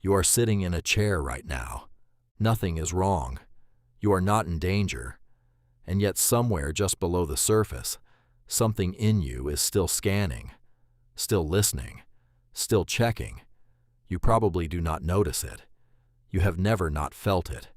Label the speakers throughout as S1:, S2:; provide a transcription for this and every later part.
S1: You are sitting in a chair right now. Nothing is wrong. You are not in danger. And yet somewhere just below the surface, something in you is still scanning, still listening, still checking. You probably do not notice it. You have never not felt it.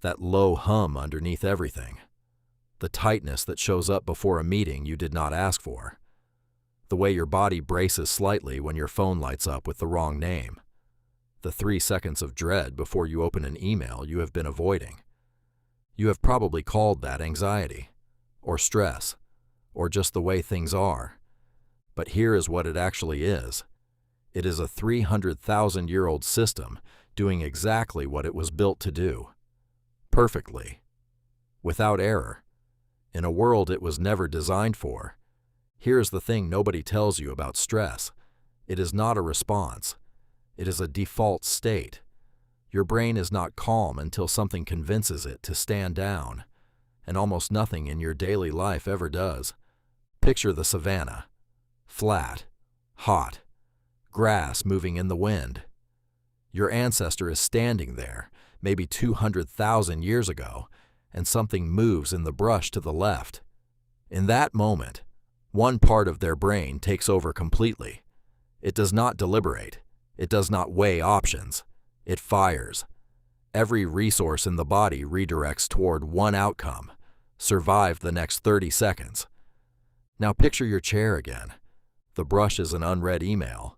S1: That low hum underneath everything. The tightness that shows up before a meeting you did not ask for. The way your body braces slightly when your phone lights up with the wrong name. The 3 seconds of dread before you open an email you have been avoiding. You have probably called that anxiety, or stress, or just the way things are. But here is what it actually is. It is a 300,000-year-old system doing exactly what it was built to do. Perfectly. Without error. In a world it was never designed for. Here's the thing nobody tells you about stress. It is not a response. It is a default state. Your brain is not calm until something convinces it to stand down, and almost nothing in your daily life ever does. Picture the savannah. Flat, hot, grass moving in the wind. Your ancestor is standing there, maybe 200,000 years ago, and something moves in the brush to the left. In that moment, one part of their brain takes over completely. It does not deliberate. It does not weigh options. It fires. Every resource in the body redirects toward one outcome: survive the next 30 seconds. Now picture your chair again. The brush is an unread email.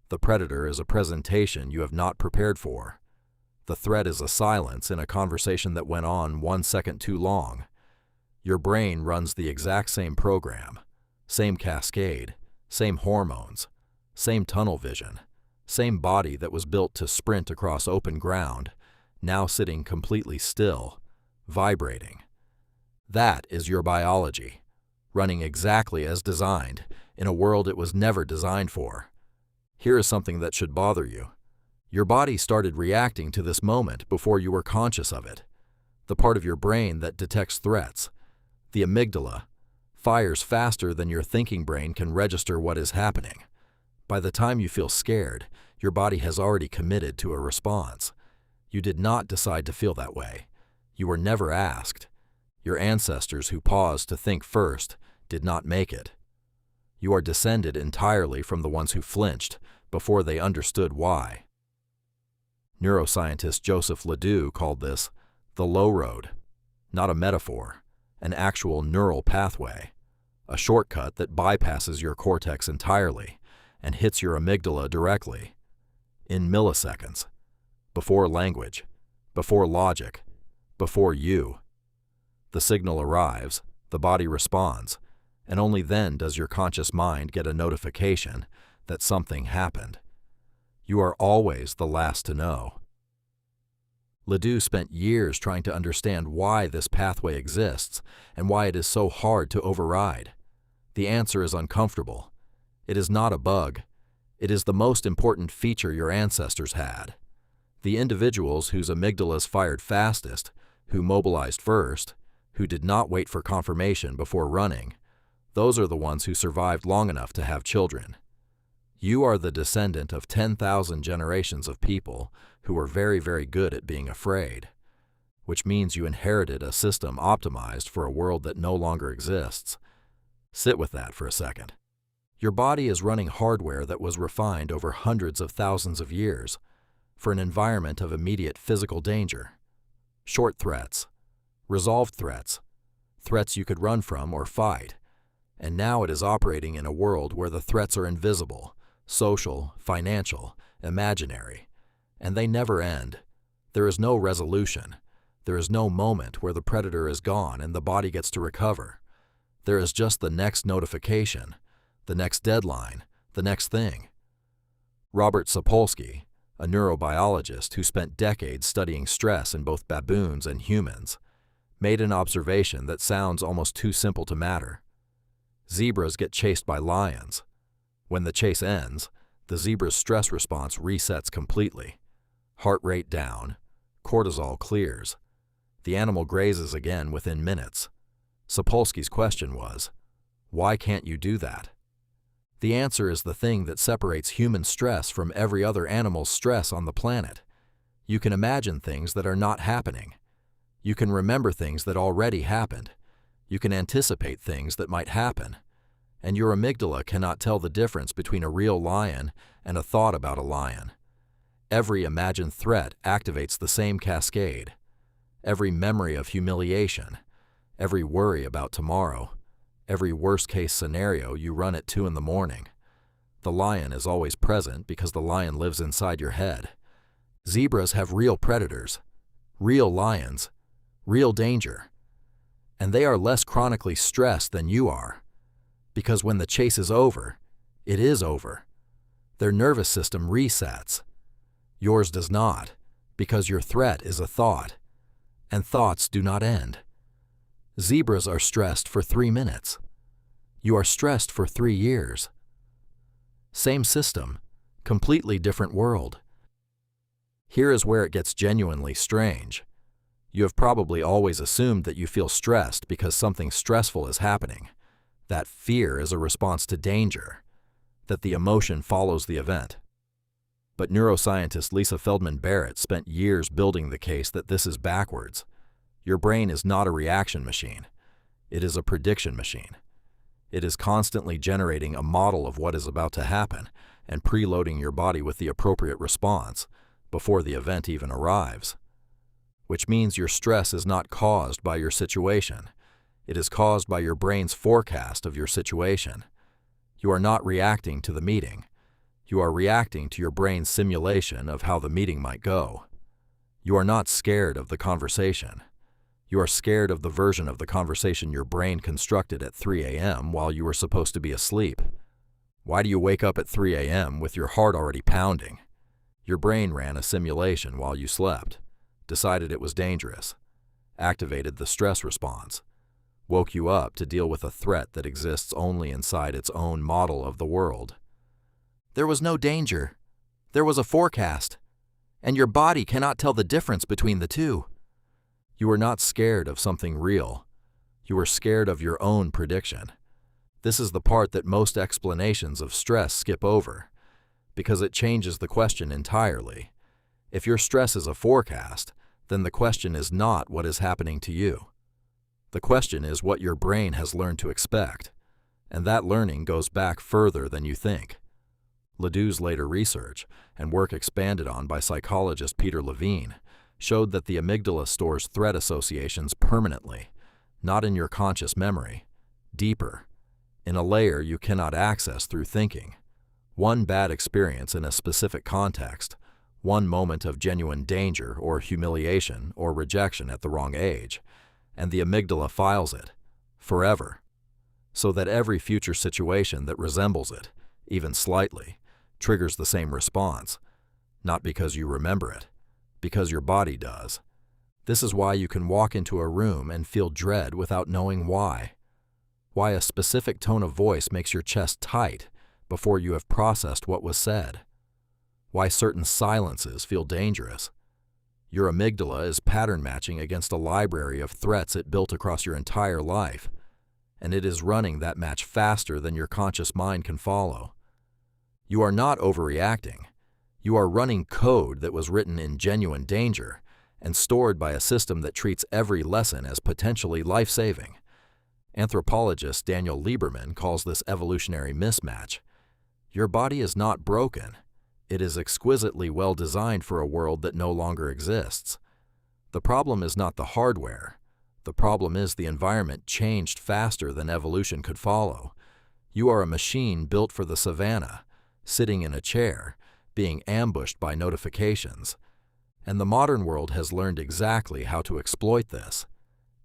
S1: The predator is a presentation you have not prepared for. The threat is a silence in a conversation that went on 1 second too long. Your brain runs the exact same program, same cascade, same hormones, same tunnel vision, same body that was built to sprint across open ground, now sitting completely still, vibrating. That is your biology, running exactly as designed in a world it was never designed for. Here is something that should bother you. Your body started reacting to this moment before you were conscious of it. The part of your brain that detects threats, the amygdala, fires faster than your thinking brain can register what is happening. By the time you feel scared, your body has already committed to a response. You did not decide to feel that way. You were never asked. Your ancestors who paused to think first did not make it. You are descended entirely from the ones who flinched before they understood why. Neuroscientist Joseph Ledoux called this the low road, not a metaphor, an actual neural pathway, a shortcut that bypasses your cortex entirely and hits your amygdala directly, in milliseconds, before language, before logic, before you. The signal arrives, the body responds, and only then does your conscious mind get a notification that something happened. You are always the last to know. Ledoux spent years trying to understand why this pathway exists and why it is so hard to override. The answer is uncomfortable. It is not a bug. It is the most important feature your ancestors had. The individuals whose amygdalas fired fastest, who mobilized first, who did not wait for confirmation before running, those are the ones who survived long enough to have children. You are the descendant of 10,000 generations of people who were very, very good at being afraid, which means you inherited a system optimized for a world that no longer exists. Sit with that for a second. Your body is running hardware that was refined over hundreds of thousands of years for an environment of immediate physical danger. Short threats, resolved threats, threats you could run from or fight. And now it is operating in a world where the threats are invisible, social, financial, imaginary, and they never end. There is no resolution. There is no moment where the predator is gone and the body gets to recover. There is just the next notification, the next deadline, the next thing. Robert Sapolsky, a neurobiologist who spent decades studying stress in both baboons and humans, made an observation that sounds almost too simple to matter. Zebras get chased by lions. When the chase ends, the zebra's stress response resets completely. Heart rate down, cortisol clears. The animal grazes again within minutes. Sapolsky's question was, why can't you do that? The answer is the thing that separates human stress from every other animal's stress on the planet. You can imagine things that are not happening. You can remember things that already happened. You can anticipate things that might happen. And your amygdala cannot tell the difference between a real lion and a thought about a lion. Every imagined threat activates the same cascade. Every memory of humiliation, every worry about tomorrow, every worst-case scenario you run at 2 in the morning. The lion is always present because the lion lives inside your head. Zebras have real predators, real lions, real danger. And they are less chronically stressed than you are. Because when the chase is over, it is over. Their nervous system resets. Yours does not, because your threat is a thought, and thoughts do not end. Zebras are stressed for 3 minutes. You are stressed for 3 years. Same system, completely different world. Here is where it gets genuinely strange. You have probably always assumed that you feel stressed because something stressful is happening, that fear is a response to danger, that the emotion follows the event. But neuroscientist Lisa Feldman Barrett spent years building the case that this is backwards. Your brain is not a reaction machine. It is a prediction machine. It is constantly generating a model of what is about to happen and preloading your body with the appropriate response before the event even arrives. Which means your stress is not caused by your situation. It is caused by your brain's forecast of your situation. You are not reacting to the meeting. You are reacting to your brain's simulation of how the meeting might go. You are not scared of the conversation. You are scared of the version of the conversation your brain constructed at 3 a.m. while you were supposed to be asleep. Why do you wake up at 3 a.m. with your heart already pounding? Your brain ran a simulation while you slept, decided it was dangerous, activated the stress response, woke you up to deal with a threat that exists only inside its own model of the world. There was no danger. There was a forecast, and your body cannot tell the difference between the two. You were not scared of something real. You were scared of your own prediction. This is the part that most explanations of stress skip over, because it changes the question entirely. If your stress is a forecast, then the question is not what is happening to you. The question is what your brain has learned to expect, and that learning goes back further than you think. Ledoux's later research, and work expanded on by psychologist Peter Levine, showed that the amygdala stores threat associations permanently, not in your conscious memory, deeper, in a layer you cannot access through thinking. One bad experience in a specific context, one moment of genuine danger or humiliation or rejection at the wrong age, and the amygdala files it, forever, so that every future situation that resembles it, even slightly, triggers the same response, not because you remember it, because your body does. This is why you can walk into a room and feel dread without knowing why. Why a specific tone of voice makes your chest tight before you have processed what was said. Why certain silences feel dangerous. Your amygdala is pattern matching against a library of threats it built across your entire life, and it is running that match faster than your conscious mind can follow. You are not overreacting. You are running code that was written in genuine danger and stored by a system that treats every lesson as potentially life-saving. Anthropologist Daniel Lieberman calls this evolutionary mismatch. Your body is not broken. It is exquisitely well designed for a world that no longer exists. The problem is not the hardware. The problem is the environment changed faster than evolution could follow. You are a machine built for the savannah, sitting in a chair, being ambushed by notifications. And the modern world has learned exactly how to exploit this.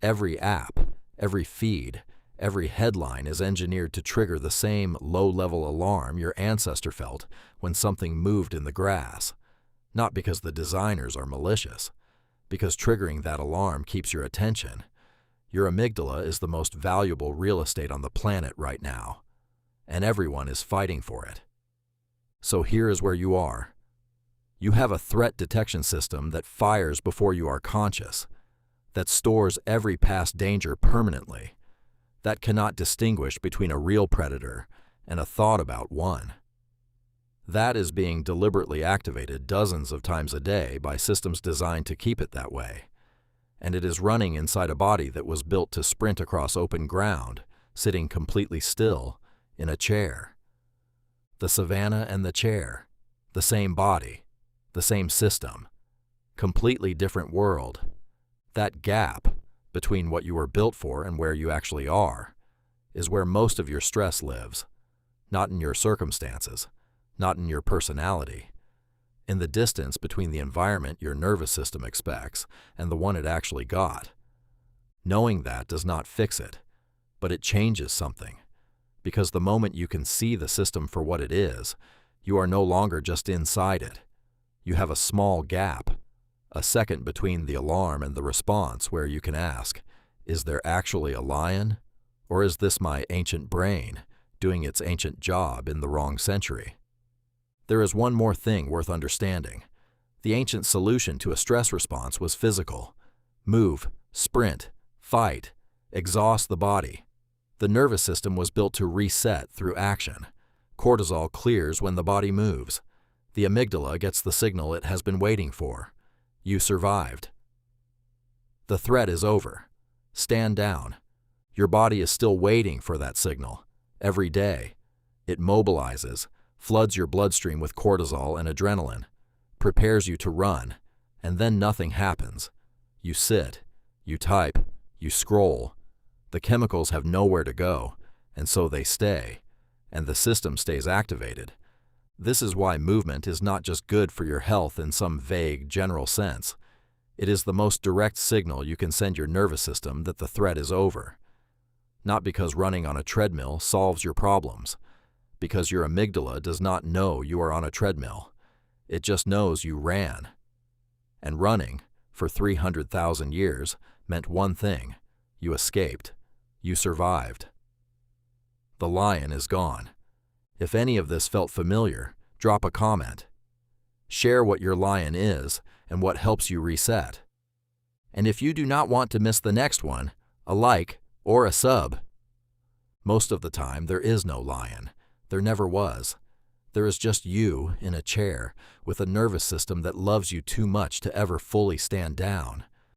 S1: Every app, every feed, every headline is engineered to trigger the same low-level alarm your ancestor felt when something moved in the grass. Not because the designers are malicious, because triggering that alarm keeps your attention. Your amygdala is the most valuable real estate on the planet right now, and everyone is fighting for it. So here is where you are. You have a threat detection system that fires before you are conscious, that stores every past danger permanently, that cannot distinguish between a real predator and a thought about one. That is being deliberately activated dozens of times a day by systems designed to keep it that way. And it is running inside a body that was built to sprint across open ground, sitting completely still in a chair. The savannah and the chair, the same body, the same system, completely different world. That gap between what you were built for and where you actually are is where most of your stress lives, not in your circumstances, not in your personality, in the distance between the environment your nervous system expects and the one it actually got. Knowing that does not fix it, but it changes something, because the moment you can see the system for what it is, you are no longer just inside it. You have a small gap, a second between the alarm and the response where you can ask, is there actually a lion, or is this my ancient brain doing its ancient job in the wrong century? There is one more thing worth understanding. The ancient solution to a stress response was physical. Move, sprint, fight, exhaust the body. The nervous system was built to reset through action. Cortisol clears when the body moves. The amygdala gets the signal it has been waiting for. You survived. The threat is over. Stand down. Your body is still waiting for that signal. Every day, it mobilizes, floods your bloodstream with cortisol and adrenaline, prepares you to run, and then nothing happens. You sit, you type, you scroll. The chemicals have nowhere to go, and so they stay, and the system stays activated. This is why movement is not just good for your health in some vague, general sense. It is the most direct signal you can send your nervous system that the threat is over. Not because running on a treadmill solves your problems, because your amygdala does not know you are on a treadmill. It just knows you ran. And running, for 300,000 years, meant one thing: you escaped. You survived. The lion is gone. If any of this felt familiar, drop a comment. Share what your lion is and what helps you reset. And if you do not want to miss the next one, a like or a sub. Most of the time, there is no lion. There never was. There is just you in a chair with a nervous system that loves you too much to ever fully stand down.